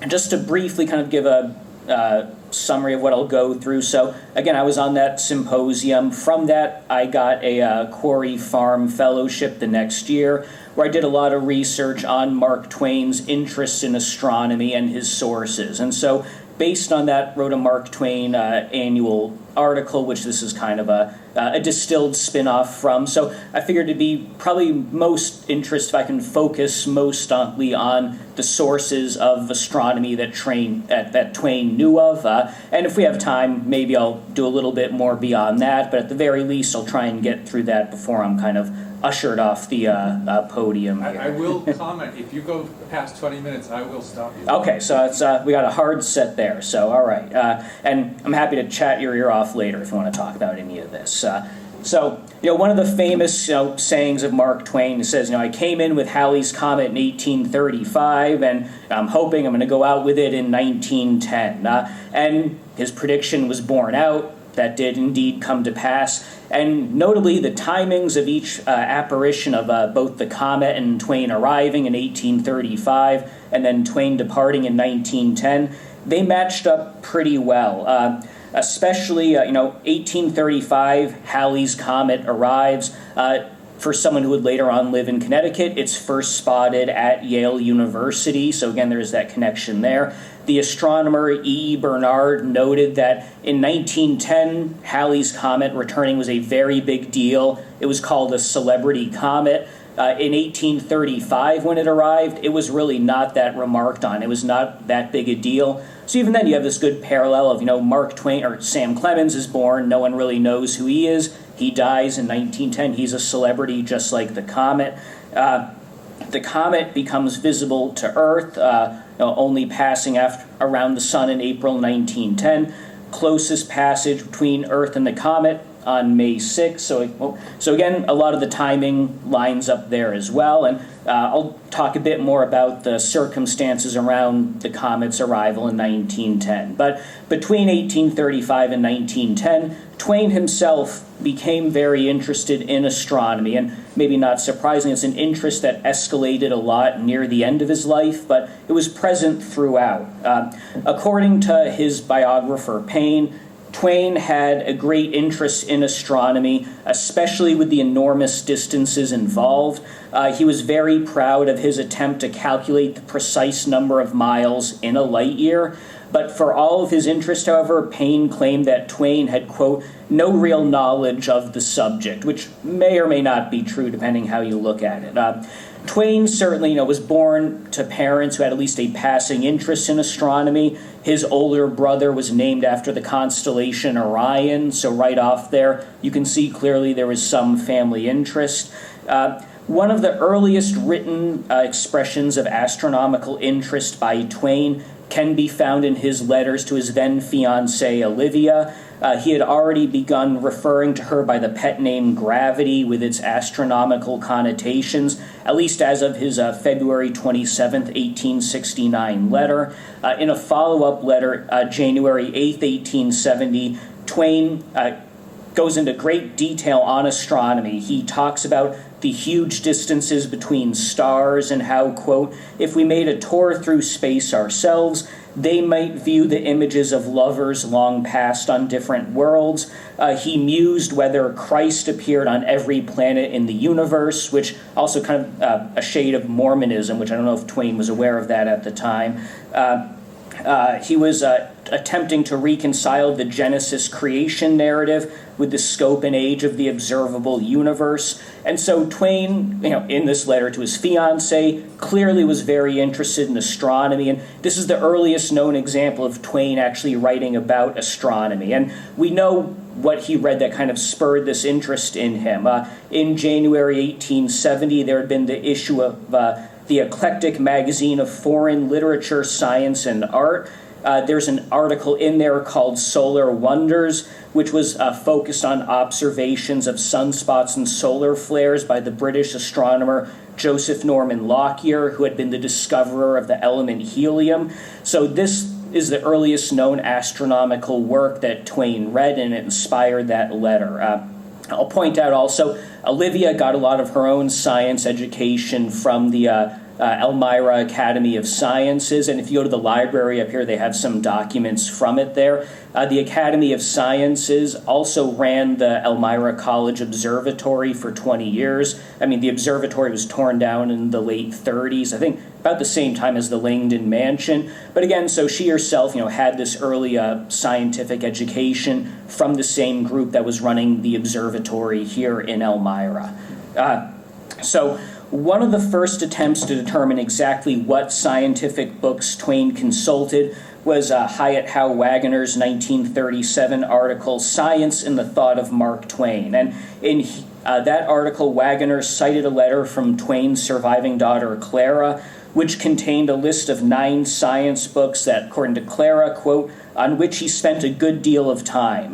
Just to briefly kind of give a summary of what I'll go through. So again, I was on that symposium. From that, I got a Quarry Farm Fellowship the next year, where I did a lot of research on Mark Twain's interest in astronomy and his sources. And so based on that, wrote a Mark Twain annual article, which this is kind of a distilled spin-off from. So I figured it'd be probably most interest if I can focus mostly on the sources of astronomy that Twain knew of. And if we have time, maybe I'll do a little bit more beyond that. But at the very least, I'll try and get through that before I'm kind of ushered off the podium here. I will comment. If you go past 20 minutes, I will stop you. Okay, so it's, we got a hard set there. So, all right. And I'm happy to chat your ear off later if you want to talk about any of this. So, one of the famous sayings of Mark Twain says, I came in with Halley's Comet in 1835, and I'm hoping I'm going to go out with it in 1910. And his prediction was borne out. That did indeed come to pass. And notably, the timings of each apparition of both the comet and Twain arriving in 1835 and then Twain departing in 1910, they matched up pretty well. Especially, 1835, Halley's Comet arrives. For someone who would later on live in Connecticut, it's first spotted at Yale University. So again, there's that connection there. The astronomer E. Bernard noted that in 1910, Halley's Comet returning was a very big deal. It was called a celebrity comet. In 1835, when it arrived, it was really not that remarked on. It was not that big a deal. So even then, you have this good parallel of, Mark Twain, or Sam Clemens is born. No one really knows who he is. He dies in 1910. He's a celebrity just like the comet. The comet becomes visible to Earth, only passing around the sun in April 1910. Closest passage between Earth and the comet on May 6th. So again, a lot of the timing lines up there as well. And I'll talk a bit more about the circumstances around the comet's arrival in 1910. But between 1835 and 1910, Twain himself became very interested in astronomy, and maybe not surprisingly, it's an interest that escalated a lot near the end of his life, but it was present throughout. According to his biographer, Paine, Twain had a great interest in astronomy, especially with the enormous distances involved. He was very proud of his attempt to calculate the precise number of miles in a light year. But for all of his interest, however, Paine claimed that Twain had, quote, no real knowledge of the subject, which may or may not be true depending how you look at it. Twain certainly, was born to parents who had at least a passing interest in astronomy. His older brother was named after the constellation Orion, so right off there, you can see clearly there was some family interest. One of the earliest written expressions of astronomical interest by Twain can be found in his letters to his then-fiancée, Olivia. He had already begun referring to her by the pet name Gravity with its astronomical connotations, at least as of his February 27th, 1869 letter. In a follow-up letter, January 8th, 1870, Twain goes into great detail on astronomy. He talks about the huge distances between stars and how, quote, if we made a tour through space ourselves, they might view the images of lovers long past on different worlds. He mused whether Christ appeared on every planet in the universe, which also kind of a shade of Mormonism, which I don't know if Twain was aware of that at the time. He was attempting to reconcile the Genesis creation narrative with the scope and age of the observable universe. And so Twain, in this letter to his fiancée, clearly was very interested in astronomy. And this is the earliest known example of Twain actually writing about astronomy. And we know what he read that kind of spurred this interest in him. In January 1870, there had been the issue of the Eclectic Magazine of Foreign Literature, Science, and Art. There's an article in there called Solar Wonders, which was focused on observations of sunspots and solar flares by the British astronomer Joseph Norman Lockyer, who had been the discoverer of the element helium. So this is the earliest known astronomical work that Twain read, and it inspired that letter. I'll point out also, Olivia got a lot of her own science education from the Elmira Academy of Sciences, and if you go to the library up here, they have some documents from it there. The Academy of Sciences also ran the Elmira College Observatory for 20 years. I mean, the observatory was torn down in the late 30s, I think about the same time as the Langdon Mansion. But again, so she herself, had this early scientific education from the same group that was running the observatory here in Elmira. So one of the first attempts to determine exactly what scientific books Twain consulted was Hyatt Howe Wagoner's 1937 article, Science in the Thought of Mark Twain. And in that article, Wagoner cited a letter from Twain's surviving daughter, Clara, which contained a list of 9 science books that, according to Clara, quote, on which he spent a good deal of time.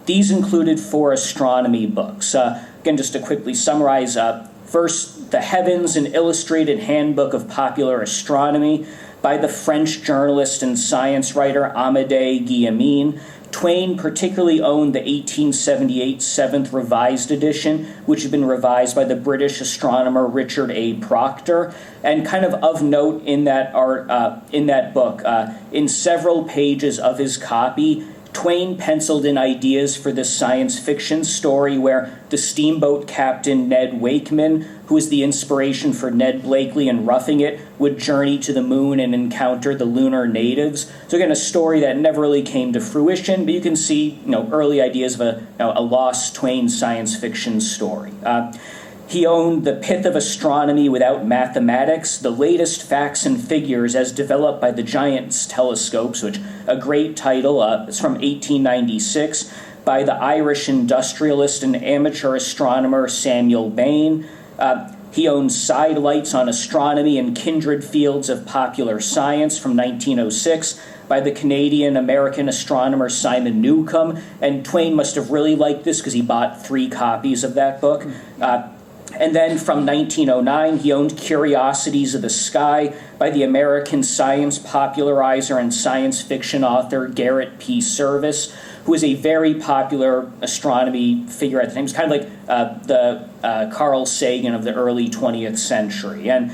These included 4 astronomy books. Again, just to quickly summarize, first, The Heavens, an illustrated handbook of popular astronomy by the French journalist and science writer Amédée Guimont. Twain particularly owned the 1878 7th Revised Edition, which had been revised by the British astronomer Richard A. Proctor. And kind of note in that book, in several pages of his copy, Twain penciled in ideas for this science fiction story where the steamboat captain Ned Wakeman, who was the inspiration for Ned Blakely in Roughing It, would journey to the moon and encounter the lunar natives. So again, a story that never really came to fruition, but you can see, early ideas of a lost Twain science fiction story. He owned The Pith of Astronomy Without Mathematics, the latest facts and figures as developed by the Giant's telescopes, which a great title. It's from 1896 by the Irish industrialist and amateur astronomer Samuel Bain. He owned Sidelights on Astronomy and Kindred Fields of Popular Science from 1906 by the Canadian-American astronomer Simon Newcomb. And Twain must have really liked this because he bought 3 copies of that book. And then from 1909, he owned Curiosities of the Sky by the American science popularizer and science fiction author Garrett P. Serviss, who was a very popular astronomy figure at the time. He was kind of like the Carl Sagan of the early 20th century. And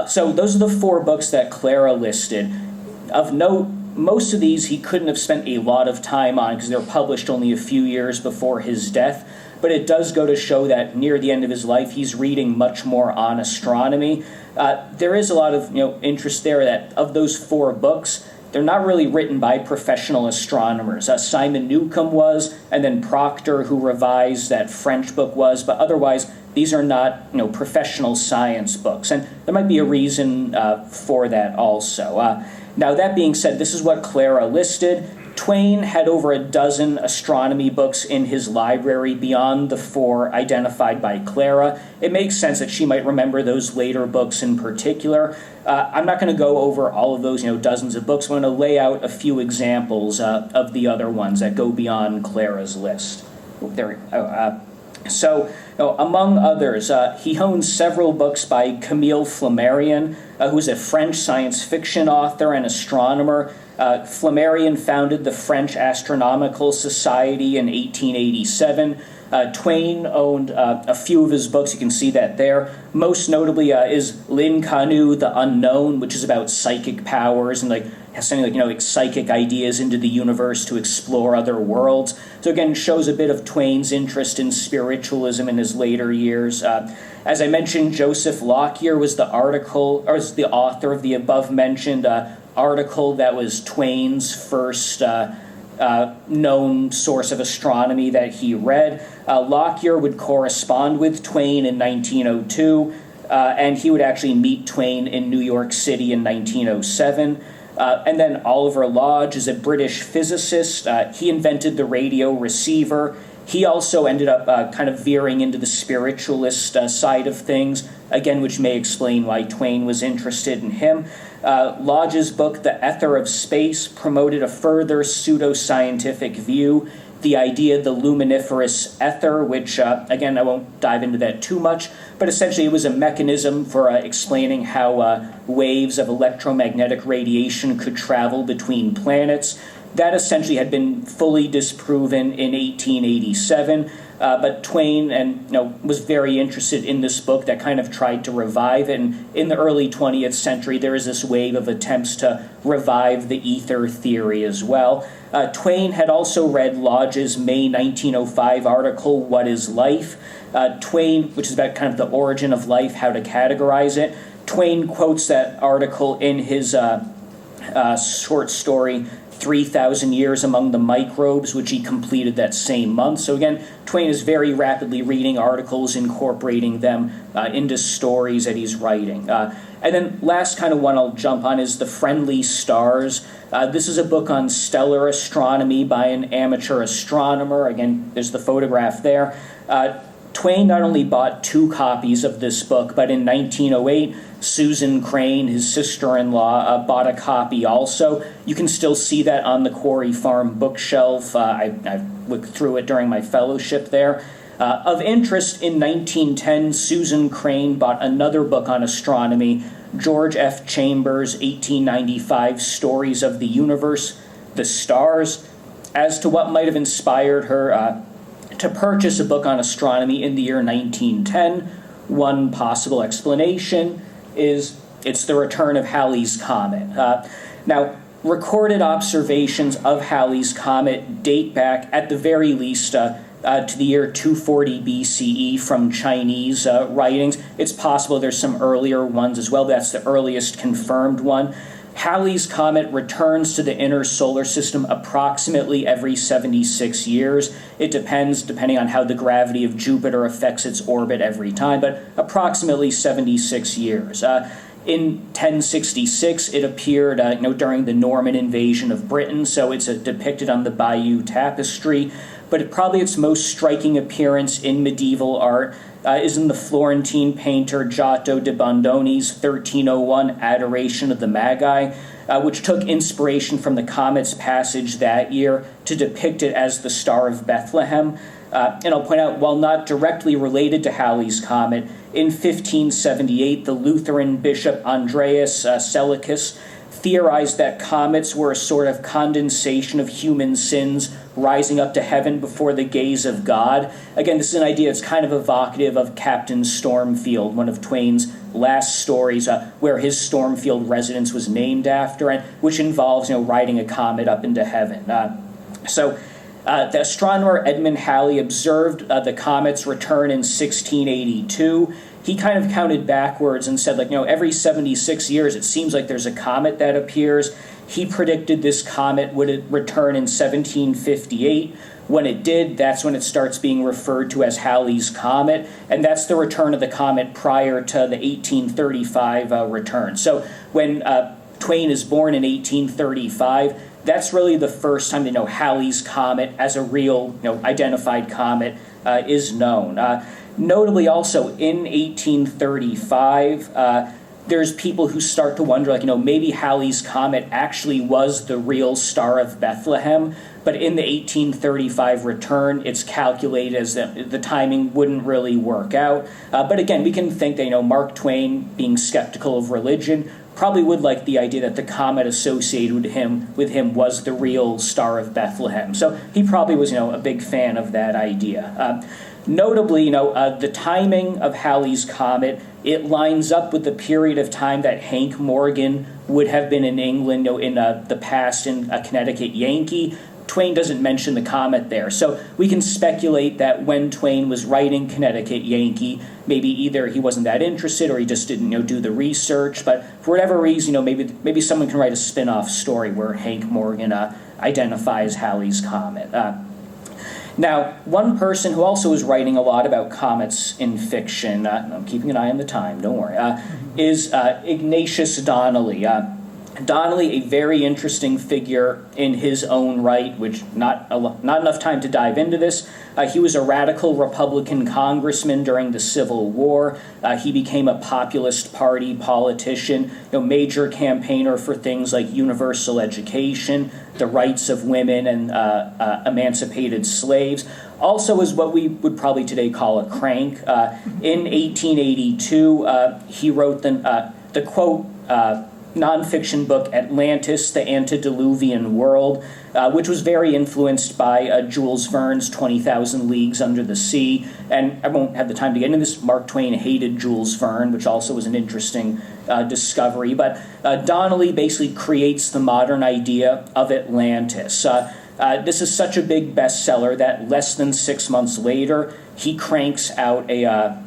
so those are the 4 books that Clara listed. Of note, most of these he couldn't have spent a lot of time on because they were published only a few years before his death. But it does go to show that near the end of his life, he's reading much more on astronomy. There is a lot of interest there that of those 4 books, they're not really written by professional astronomers. Simon Newcomb was, and then Proctor, who revised that French book, was. But otherwise, these are not professional science books, and there might be a reason for that also. Now that being said, this is what Clara listed. Twain had over a dozen astronomy books in his library beyond the 4 identified by Clara. It makes sense that she might remember those later books in particular. I'm not going to go over all of those, dozens of books. I'm going to lay out a few examples of the other ones that go beyond Clara's list. So, among others, he owns several books by Camille Flammarion, who is a French science fiction author and astronomer. Flammarion founded the French Astronomical Society in 1887. Twain owned a few of his books. You can see that there. Most notably is L'Inconnu, the Unknown, which is about psychic powers and has something like psychic ideas into the universe to explore other worlds. So again, shows a bit of Twain's interest in spiritualism in his later years. As I mentioned, Joseph Lockyer was the author of the above-mentioned article that was Twain's first known source of astronomy that he read. Lockyer would correspond with Twain in 1902, and he would actually meet Twain in New York City in 1907. And then Oliver Lodge is a British physicist. He invented the radio receiver. He also ended up kind of veering into the spiritualist side of things, again, which may explain why Twain was interested in him. Lodge's book, The Ether of Space, promoted a further pseudoscientific view, the idea of the luminiferous ether, which, again, I won't dive into that too much, but essentially it was a mechanism for explaining how waves of electromagnetic radiation could travel between planets. That essentially had been fully disproven in 1887. But Twain was very interested in this book that kind of tried to revive it. And in the early 20th century, there is this wave of attempts to revive the ether theory as well. Twain had also read Lodge's May 1905 article, What is Life? Twain, which is about kind of the origin of life, how to categorize it. Twain quotes that article in his short story, 3,000 Years Among the Microbes, which he completed that same month. So again, Twain is very rapidly reading articles, incorporating them into stories that he's writing. And then last kind of one I'll jump on is The Friendly Stars. This is a book on stellar astronomy by an amateur astronomer. Again, there's the photograph there. Twain not only bought 2 copies of this book, but in 1908, Susan Crane, his sister-in-law, bought a copy also. You can still see that on the Quarry Farm bookshelf. I looked through it during my fellowship there. Of interest, in 1910, Susan Crane bought another book on astronomy, George F. Chambers' 1895 Stories of the Universe, The Stars. As to what might have inspired her to purchase a book on astronomy in the year 1910, one possible explanation is it's the return of Halley's Comet. Now, recorded observations of Halley's Comet date back, at the very least, to the year 240 BCE from Chinese writings. It's possible there's some earlier ones as well. That's the earliest confirmed one. Halley's Comet returns to the inner solar system approximately every 76 years. It depending on how the gravity of Jupiter affects its orbit every time, but approximately 76 years. In 1066, it appeared during the Norman invasion of Britain, so it's depicted on the Bayeux Tapestry. But probably its most striking appearance in medieval art is in the Florentine painter Giotto di Bondoni's 1301 Adoration of the Magi, which took inspiration from the comet's passage that year to depict it as the Star of Bethlehem. And I'll point out, while not directly related to Halley's Comet, in 1578, the Lutheran bishop Andreas Seleucus theorized that comets were a sort of condensation of human sins rising up to heaven before the gaze of God. Again, this is an idea that's kind of evocative of Captain Stormfield, one of Twain's last stories, where his Stormfield residence was named after, and which involves riding a comet up into heaven. The astronomer Edmund Halley observed the comet's return in 1682. He kind of counted backwards and said, every 76 years it seems like there's a comet that appears. He predicted this comet would return in 1758. When it did, that's when it starts being referred to as Halley's Comet, and that's the return of the comet prior to the 1835 return. So when Twain is born in 1835, that's really the first time Halley's Comet as a real identified comet is known. Notably also, in 1835, there's people who start to wonder, maybe Halley's Comet actually was the real Star of Bethlehem, but in the 1835 return, it's calculated as that the timing wouldn't really work out. But again, we can think that, Mark Twain, being skeptical of religion, probably would like the idea that the comet associated with him was the real Star of Bethlehem. So he probably was, a big fan of that idea. Notably, the timing of Halley's Comet, it lines up with the period of time that Hank Morgan would have been in England, in the past in a Connecticut Yankee. Twain doesn't mention the comet there. So we can speculate that when Twain was writing Connecticut Yankee, maybe either he wasn't that interested or he just didn't do the research. But for whatever reason, maybe someone can write a spin-off story where Hank Morgan identifies Halley's Comet. Now, one person who also is writing a lot about comets in fiction, I'm keeping an eye on the time, don't worry, is Ignatius Donnelly. Donnelly, a very interesting figure in his own right, which not enough time to dive into this. He was a radical Republican congressman during the Civil War. He became a populist party politician, major campaigner for things like universal education, the rights of women, and emancipated slaves. Also is what we would probably today call a crank. In 1882, he wrote the quote, nonfiction book, Atlantis, the Antediluvian World, which was very influenced by Jules Verne's 20,000 Leagues Under the Sea. And I won't have the time to get into this. Mark Twain hated Jules Verne, which also was an interesting discovery. But Donnelly basically creates the modern idea of Atlantis. This is such a big bestseller that less than 6 months later, he cranks out a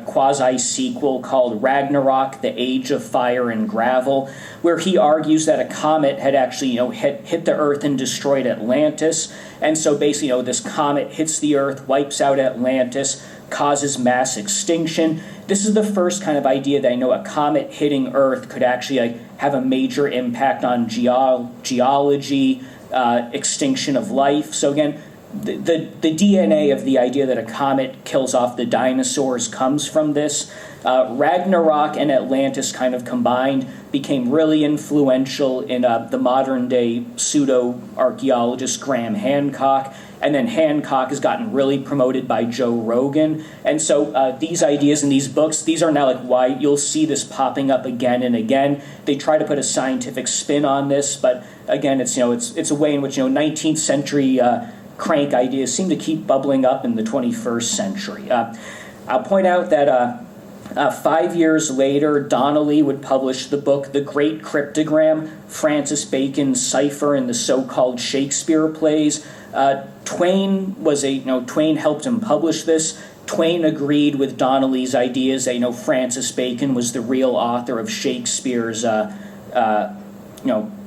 quasi-sequel called Ragnarok, the Age of Fire and Gravel, where he argues that a comet had actually, hit the Earth and destroyed Atlantis. And so basically, this comet hits the Earth, wipes out Atlantis, causes mass extinction. This is the first kind of idea that a comet hitting Earth could actually have a major impact on geology, extinction of life. So again, the DNA of the idea that a comet kills off the dinosaurs comes from this. Ragnarok and Atlantis kind of combined became really influential in the modern-day pseudo-archaeologist Graham Hancock, and then Hancock has gotten really promoted by Joe Rogan. And so these ideas in these books, these are now why you'll see this popping up again and again. They try to put a scientific spin on this, but again, it's a way in which 19th century crank ideas seem to keep bubbling up in the 21st century. I'll point out that 5 years later, Donnelly would publish the book The Great Cryptogram, Francis Bacon's Cipher in the So-Called Shakespeare Plays. Twain helped him publish this. Twain agreed with Donnelly's ideas that Francis Bacon was the real author of Shakespeare's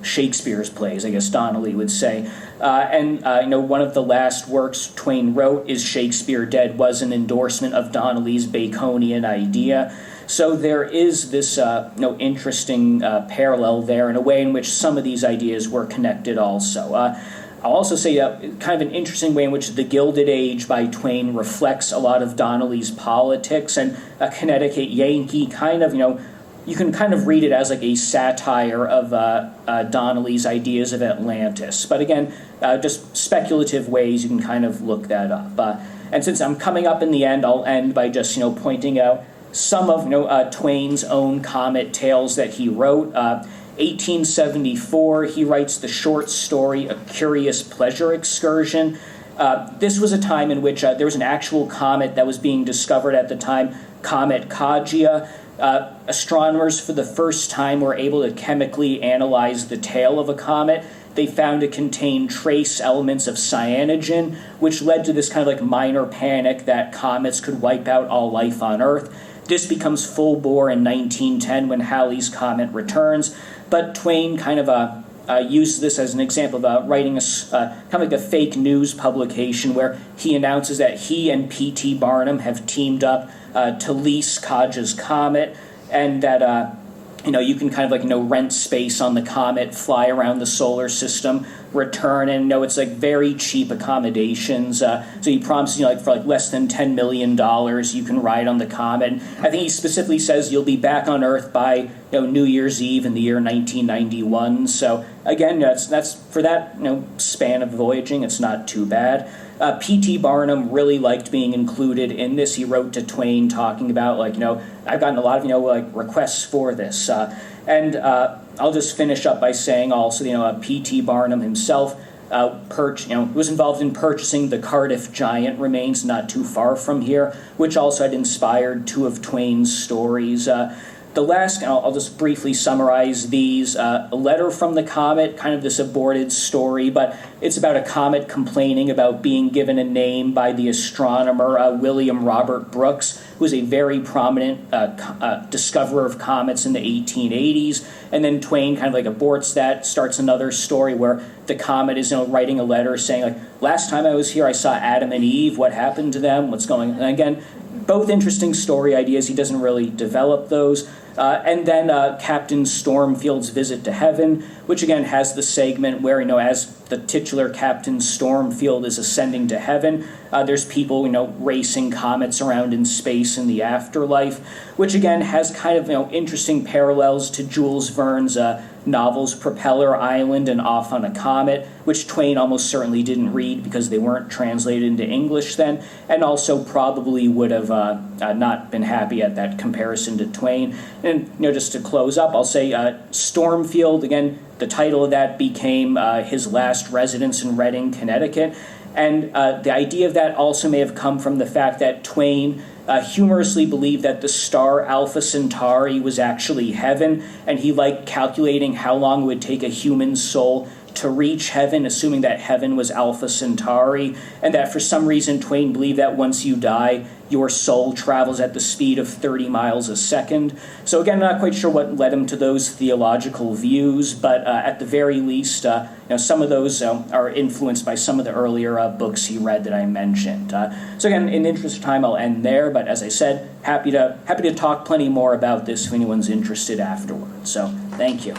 Shakespeare's plays, I guess Donnelly would say. One of the last works Twain wrote, Is Shakespeare Dead?, was an endorsement of Donnelly's Baconian idea. So there is this interesting parallel there, in a way in which some of these ideas were connected also. I'll also say kind of an interesting way in which The Gilded Age by Twain reflects a lot of Donnelly's politics, and a Connecticut Yankee kind of, you can kind of read it as a satire of Donnelly's ideas of Atlantis. But again, just speculative ways you can kind of look that up. And since I'm coming up in the end, I'll end by just pointing out some of Twain's own comet tales that he wrote. 1874, he writes the short story A Curious Pleasure Excursion. This was a time in which there was an actual comet that was being discovered at the time, Comet Kagia. Astronomers for the first time were able to chemically analyze the tail of a comet. They found it contained trace elements of cyanogen, which led to this kind of minor panic that comets could wipe out all life on Earth. This becomes full bore in 1910 when Halley's comet returns, but Twain kind of used this as an example of writing kind of a fake news publication where he announces that he and P.T. Barnum have teamed up to lease Kajia's comet, and that you can kind of rent space on the comet, fly around the solar system, return, and it's very cheap accommodations. So he promises for less than $10 million you can ride on the comet. I think he specifically says you'll be back on Earth by New Year's Eve in the year 1991. So again, that's for that span of voyaging, it's not too bad. P.T. Barnum really liked being included in this. He wrote to Twain talking about I've gotten a lot of requests for this, and I'll just finish up by saying also P.T. Barnum himself was involved in purchasing the Cardiff giant remains not too far from here, which also had inspired two of Twain's stories. The last, I'll just briefly summarize these. A letter from the comet, kind of this aborted story, but it's about a comet complaining about being given a name by the astronomer William Robert Brooks, who was a very prominent discoverer of comets in the 1880s. And then Twain kind of aborts that, starts another story where the comet is writing a letter saying last time I was here I saw Adam and Eve, what happened to them, what's going on? And again, both interesting story ideas. He doesn't really develop those. And then Captain Stormfield's Visit to Heaven, which again has the segment where, as the titular Captain Stormfield is ascending to heaven, there's people, racing comets around in space in the afterlife, which again has kind of, interesting parallels to Jules Verne's novels Propeller Island and Off on a Comet, which Twain almost certainly didn't read because they weren't translated into English then, and also probably would have not been happy at that comparison to Twain. And just to close up, I'll say Stormfield, again, the title of that became his last residence in Reading, Connecticut. And the idea of that also may have come from the fact that Twain humorously believed that the star Alpha Centauri was actually heaven, and he liked calculating how long it would take a human soul to reach heaven, assuming that heaven was Alpha Centauri, and that for some reason Twain believed that once you die, your soul travels at the speed of 30 miles a second. So again, I'm not quite sure what led him to those theological views, but at the very least, some of those are influenced by some of the earlier books he read that I mentioned. So again, in the interest of time, I'll end there, but as I said, happy to talk plenty more about this if anyone's interested afterwards. So thank you.